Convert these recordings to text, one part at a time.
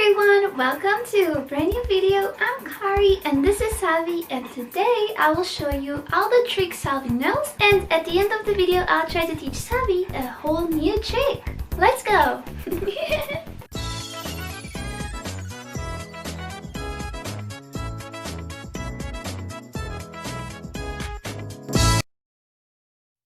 everyone, welcome to a brand new video. I'm Kari and this is Savi, and today I will show you all the tricks Savi knows, and at the end of the video I'll try to teach Savi a whole new trick. Let's go!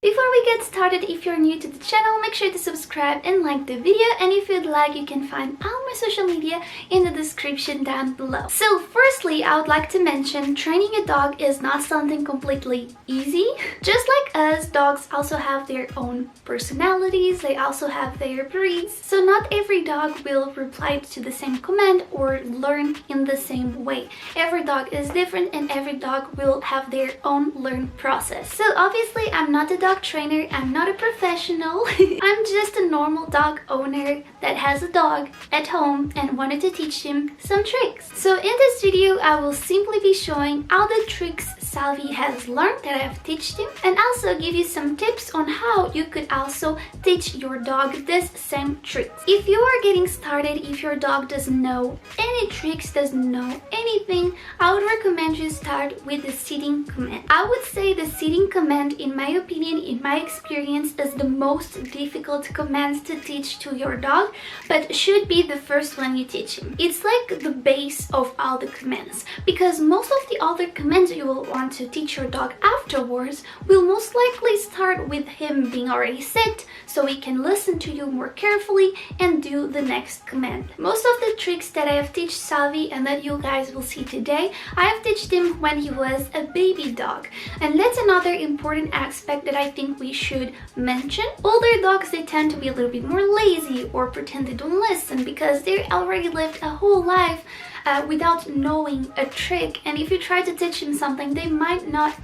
Before we get started, if you're new to the channel, make sure to subscribe and like the video, and if you'd like, you can find all my social media in the description down below. So firstly, I would like to mention training a dog is not something completely easy. Just like us, dogs also have their own personalities, they also have their breeds. So not every dog will reply to the same command or learn in the same way. Every dog is different and every dog will have their own learn process. So obviously I'm not a dog trainer, I'm not a professional. I'm just a normal dog owner that has a dog at home and wanted to teach him some tricks. So in this video I will simply be showing all the tricks Savi has learned that I've taught him, and also give you some tips on how you could also teach your dog this same tricks. If you are getting started, if your dog doesn't know any tricks, doesn't know anything, I would recommend you start with the sitting command. I would say the sitting command, in my opinion, in my experience, is the most difficult command to teach to your dog, but should be the first one you teach him. It's like the base of all the commands, because most of the other commands you will want to teach your dog afterwards will most likely start with him being already sit, so he can listen to you more carefully and do the next command. Most of the tricks that I have taught Savi and that you guys will see today, I have taught him when he was a baby dog, and that's another important aspect that I think we should mention. Older dogs, they tend to be a little bit more lazy or pretend they don't listen because they already lived a whole life without knowing a trick, and if you try to teach them something, they might not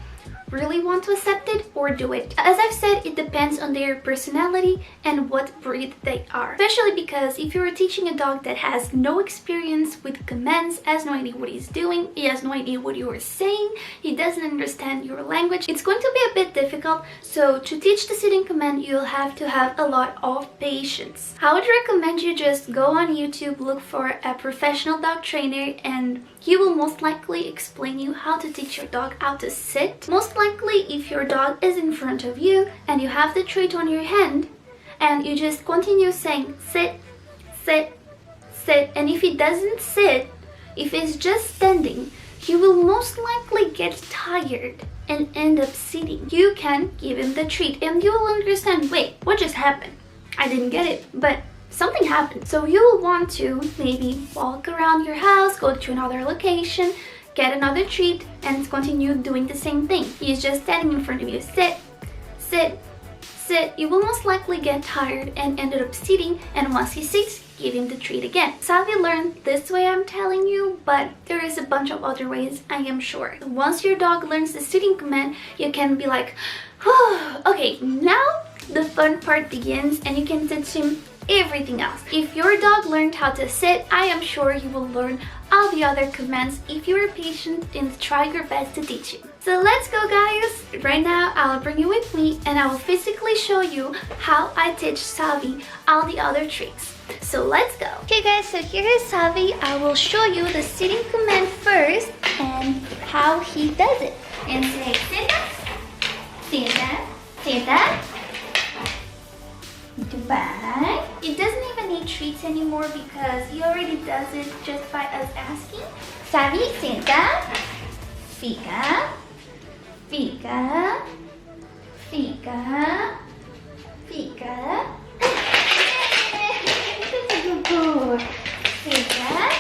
really want to accept it or do it. As I've said, it depends on their personality and what breed they are. Especially because if you're teaching a dog that has no experience with commands, has no idea what he's doing, he has no idea what you are saying, he doesn't understand your language, it's going to be a bit difficult. So to teach the sitting command, you'll have to have a lot of patience. I would recommend you just go on YouTube, look for a professional dog trainer, and he will most likely explain you how to teach your dog how to sit. Most likely, if your dog is in front of you and you have the treat on your hand and you just continue saying sit, sit, sit, and if he doesn't sit, if he's just standing, he will most likely get tired and end up sitting. You can give him the treat and you will understand, wait, what just happened? I didn't get it, but something happened. So you will want to maybe walk around your house, go to another location, get another treat, and continue doing the same thing. He's just standing in front of you. Sit, sit, sit. You will most likely get tired and ended up sitting, and once he sits, give him the treat again. Savi learned this way, I'm telling you, but there is a bunch of other ways, I am sure. Once your dog learns the sitting command, you can be like, oh, okay, now the fun part begins and you can teach him everything else. If your dog learned how to sit, I am sure you will learn all the other commands if you are patient and try your best to teach him. So let's go, guys! Right now I'll bring you with me and I will physically show you how I teach Savi all the other tricks. So let's go! Okay guys, so here is Savi. I will show you the sitting command first and how he does it. And say sit up, sit up, sit up. Goodbye. It doesn't even need treats anymore because he already does it just by us asking. Savi, senta, fica, fica, fica, fica. Good. Senta,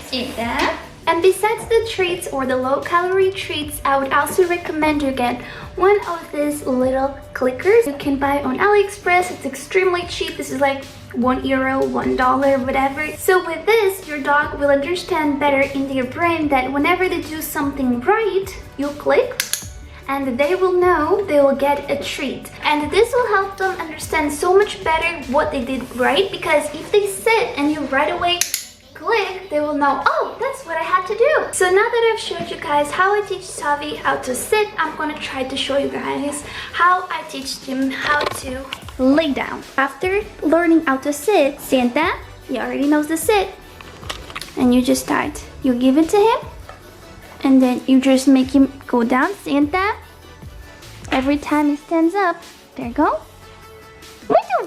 senta. And besides the treats or the low-calorie treats, I would also recommend you get one of these little clickers you can buy on AliExpress. It's extremely cheap. This is like €1, $1, whatever. So with this, your dog will understand better in their brain that whenever they do something right, you click and they will know they will get a treat. And this will help them understand so much better what they did right, because if they sit and you right away click, they will know, oh, that's what I had to do. So now that I've showed you guys how I teach Savi how to sit, I'm gonna try to show you guys how I teach him how to lay down. After learning how to sit, senta, He already knows the sit. And you just start. You give it to him. And then you just make him go down. Santa. Every time he stands up. There you go.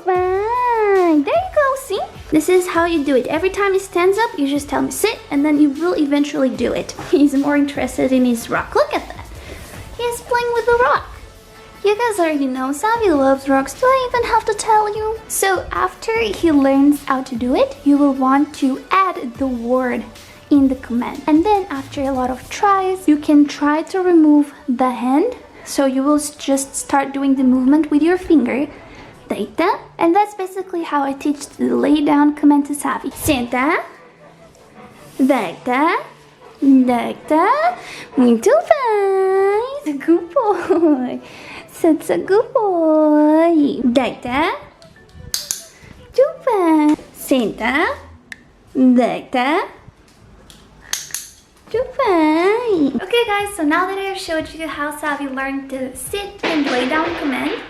Fine. There you go. See? This is how you do it. Every time he stands up, you just tell him sit. And then you will eventually do it. He's more interested in his rock. Look at that. He's playing with the rock. You guys already know Savi loves rocks. Do I even have to tell you? So after he learns how to do it, you will want to add the word in the command. And then after a lot of tries, you can try to remove the hand. So you will just start doing the movement with your finger. Deita. And that's basically how I teach the lay down command to Savi. Senta. Deita. Deita. Muito bem. Good boy. Such a good boy. Deita. Muito bem. Senta. Deita. Okay guys, so now that I have showed you how Savi learned to sit and lay down command,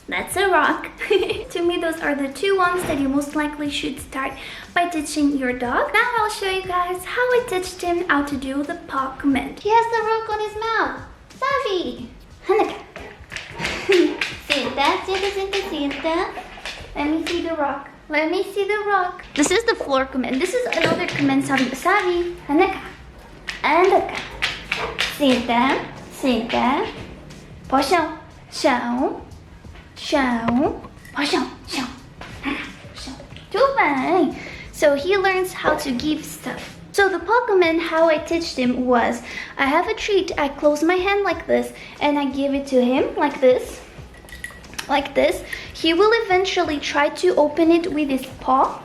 that's a rock. To me, those are the two ones that you most likely should start by teaching your dog. Now I'll show you guys how I teached him how to do the paw command. He has the rock on his mouth. Savi! Hanaka. Senta. Let me see the rock. Let me see the rock. This is the floor command. This is another command, Savi. Savi, Hanaka. Andaka. Senta. Pochão. Chão. Pochão. Too bad. So he learns how to give stuff. So the paw command, how I teached him was, I have a treat, I close my hand like this, and I give it to him like this. Like this. He will eventually try to open it with his paw.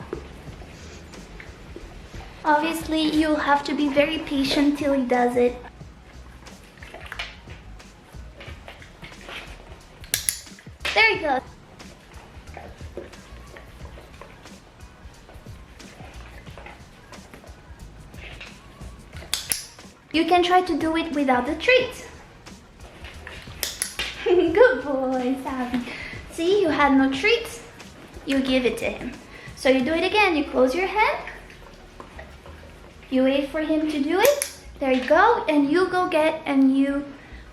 Obviously, you'll have to be very patient till he does it. There you go. You can try to do it without the treats. Good boy, Savi. See, you had no treats. You give it to him. So you do it again. You close your hand. You wait for him to do it. There you go. And you go get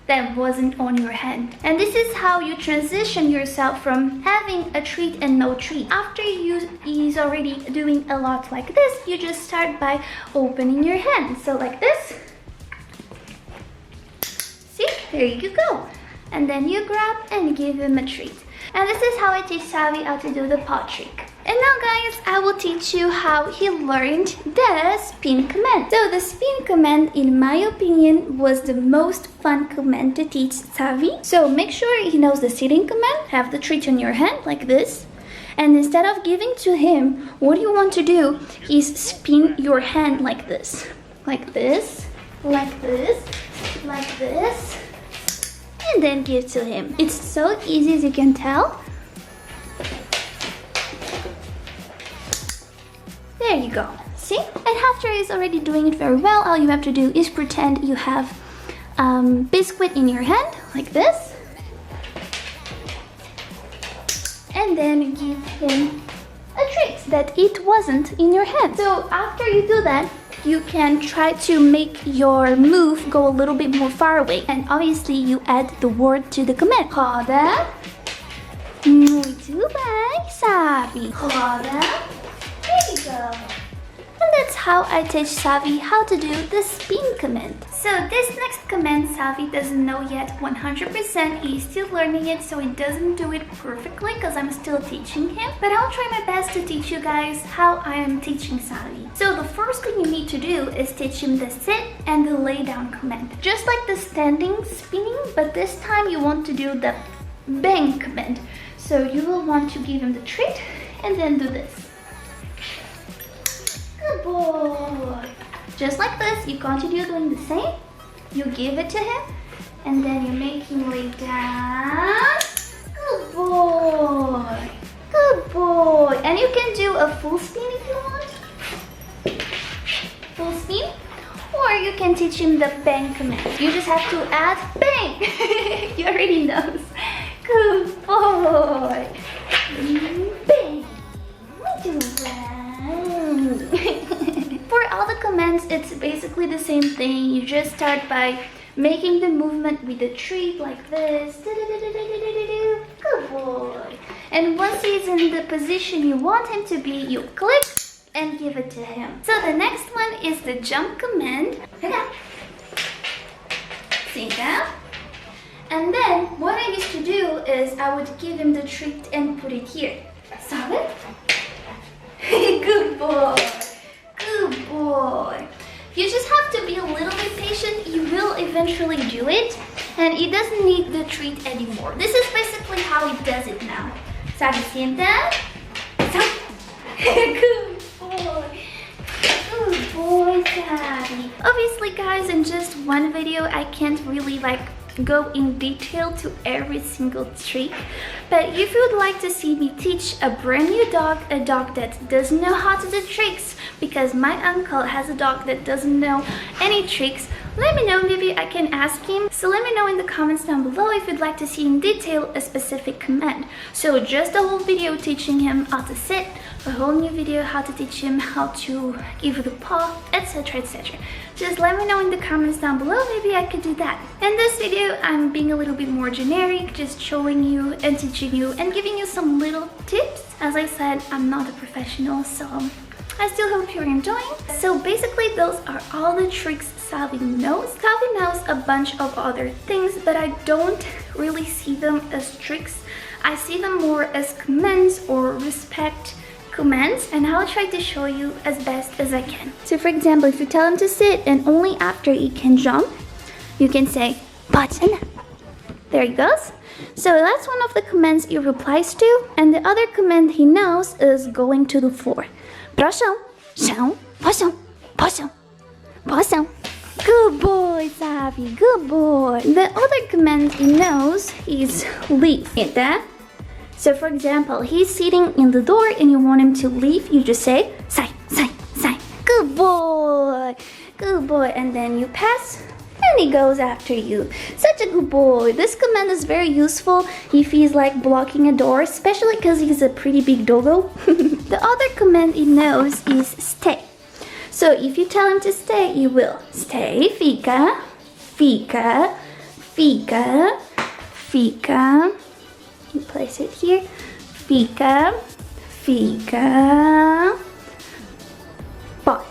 that wasn't on your hand. And this is how you transition yourself from having a treat and no treat. After he's already doing a lot like this, you just start by opening your hand. So like this. See, there you go. And then you grab and give him a treat. And this is how I teach Savi how to do the paw trick. And now guys, I will teach you how he learned the spin command. So the spin command, in my opinion, was the most fun command to teach Savi. So make sure he knows the sitting command. Have the treat on your hand like this. And instead of giving to him, what you want to do is spin your hand like this. Like this, like this, like this. And then give to him. It's so easy, as you can tell. There you go. See? And after he's already doing it very well, all you have to do is pretend you have biscuit in your hand, like this. And then give him a treat that it wasn't in your hand. So after you do that, you can try to make your move go a little bit more far away. And obviously you add the word to the command. Roda. Muito bem, Savi. Roda. There you go. And that's how I teach Savi how to do the spin command. So this next command Savi doesn't know yet 100%. He's still learning it, so he doesn't do it perfectly because I'm still teaching him. But I'll try my best to teach you guys how I am teaching Savi. So the first thing you need to do is teach him the sit and the lay down command. Just like the standing spinning, but this time you want to do the bang command. So you will want to give him the treat and then do this. Good boy. Just like this, you continue doing the same. You give it to him, and then you make him lay down. Good boy. Good boy. And you can do a full spin if you want. Full spin. Or you can teach him the bang command. You just have to add bang. You already knows. Good boy. Bang. Do that. commands, it's basically the same thing. You just start by making the movement with the treat like this. Good boy. And once he's in the position you want him to be, you click and give it to him. So the next one is the jump command. See that? And then what I used to do is I would give him the treat and put it here. Saw it? Good boy. Good boy. You just have to be a little bit patient. You will eventually do it. And it doesn't need the treat anymore. This is basically how it does it now. ¿Sabe sienta? Good boy. Good boy, Sabi. Obviously, guys, in just one video, I can't really go in detail to every single trick, but if you would like to see me teach a brand new dog, a dog that doesn't know how to do tricks, because my uncle has a dog that doesn't know any tricks, let me know. Maybe I can ask him. So let me know in the comments down below if you'd like to see in detail a specific command. So just a whole video teaching him how to sit, a whole new video how to teach him how to give the paw, etc, etc. Just let me know in the comments down below. Maybe I could do that. In this video, I'm being a little bit more generic, just showing you and teaching you and giving you some little tips. As I said, I'm not a professional, so I still hope you're enjoying. So basically, those are all the tricks Savi knows. Savi knows a bunch of other things, but I don't really see them as tricks. I see them more as commands or respect commands, and I'll try to show you as best as I can. So for example, if you tell him to sit and only after he can jump, you can say button. There he goes. So that's one of the commands he replies to, and the other command he knows is going to the floor. Proszę, się, proszę, proszę, proszę. Good boy, Savi, good boy. The other command he knows is leave. Get that? So for example, he's sitting in the door and you want him to leave, you just say, sai, sai, sai. Good boy, good boy. And then you pass and he goes after you. Such a good boy. This command is very useful if he's blocking a door, especially because he's a pretty big doggo. The other command he knows is stay. So if you tell him to stay, you will stay, fica, fica, fica, fica. You place it here. Fica, fica, pode.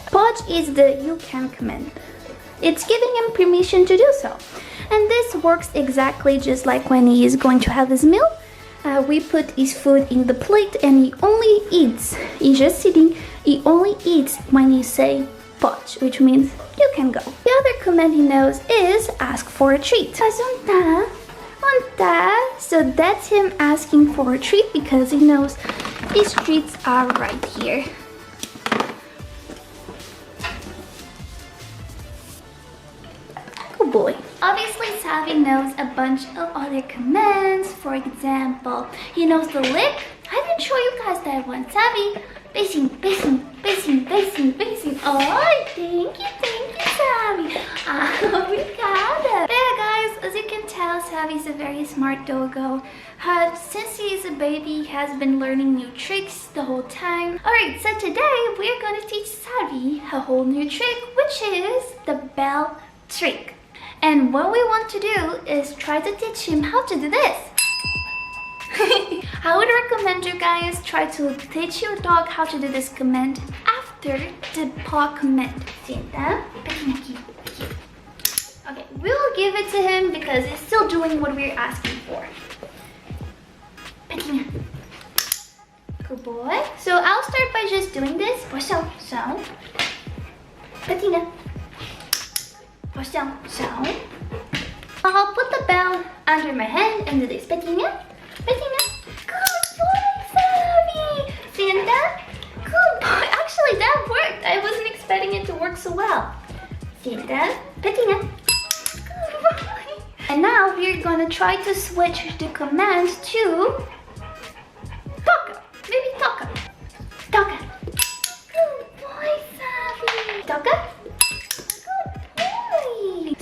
Pode is the you can command. It's giving him permission to do so. And this works exactly just like when he is going to have his meal. We put his food in the plate and he only eats. He's just sitting. He only eats when you say pode, which means you can go. The other command he knows is ask for a treat. So that's him asking for a treat because he knows his treats are right here. Good boy. Obviously, Savi knows a bunch of other commands. For example, he knows the lick. I didn't show you guys that one. Savi, basing, basing, basing, basing, basing. Oh, thank you, Savi. Obrigada. There, guys, as you can tell, Savi's a very smart doggo. Since he is a baby, he has been learning new tricks the whole time. Alright, so today we're going to teach Savi a whole new trick, which is the bell trick. And what we want to do is try to teach him how to do this. I would recommend you guys try to teach your dog how to do this command after the paw command. Sienta, pequinha aqui. Okay, we'll give it to him because he's still doing what we're asking for. Pequinha. Good boy. So I'll start by just doing this. So. Pequinha. So. I'll put the bell under my hand and do this. Pequinha. Pequinha. Good boy, Savi. Sienta. Good boy. Actually, that worked. I wasn't expecting it to work so well. Sienta. Pequinha. Good boy. And now we're gonna try to switch the command to toca. Maybe toca. Toca. Good boy, Savi. Toca.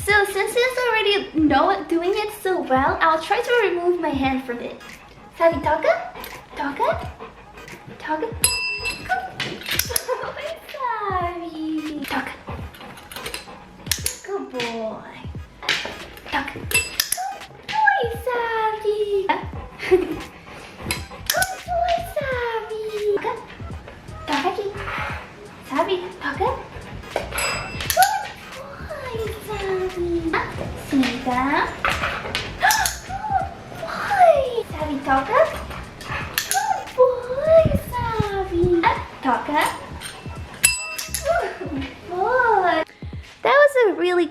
So since he's already doing it so well, I'll try to remove my hand from it. Savi, toca? Toca? Toca? Good.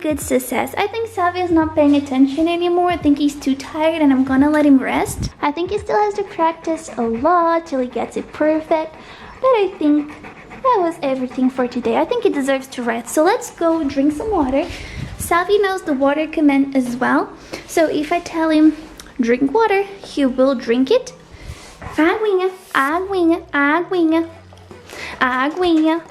good success. I think Savi is not paying attention anymore. I think he's too tired and I'm gonna let him rest. I think he still has to practice a lot till he gets it perfect. But I think that was everything for today. I think he deserves to rest. So let's go drink some water. Savi knows the water command as well. So if I tell him drink water, he will drink it. Aguinha, aguinha, aguinha, aguinha.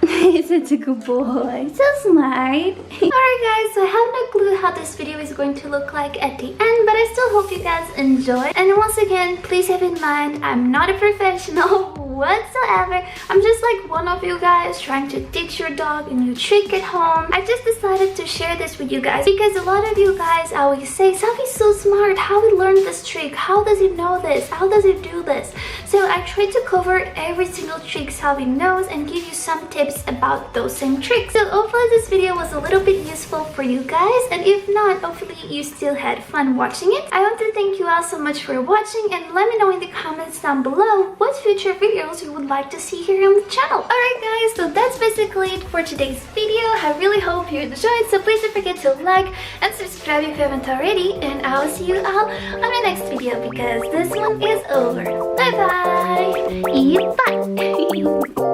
He's such a good boy. So smart. Alright guys, so I have no clue how this video is going to look like at the end, but I still hope you guys enjoy. And once again, please have in mind, I'm not a professional whatsoever. I'm just like one of you guys trying to teach your dog a new trick at home. I just decided to share this with you guys because a lot of you guys always say, Savi's so smart, how he learned this trick, how does he know this, how does he do this? So I try to cover every single trick Savi knows and give you some tips about those same tricks. So hopefully this video was a little bit useful for you guys, and if not, hopefully you still had fun watching it. I want to thank you all so much for watching, and let me know in the comments down below what future videos you would like to see here on the channel. Alright guys, so that's basically it for today's video. I really hope you enjoyed, so please don't forget to like and subscribe if you haven't already, and I will see you all on my next video because this one is over. Bye bye! Bye!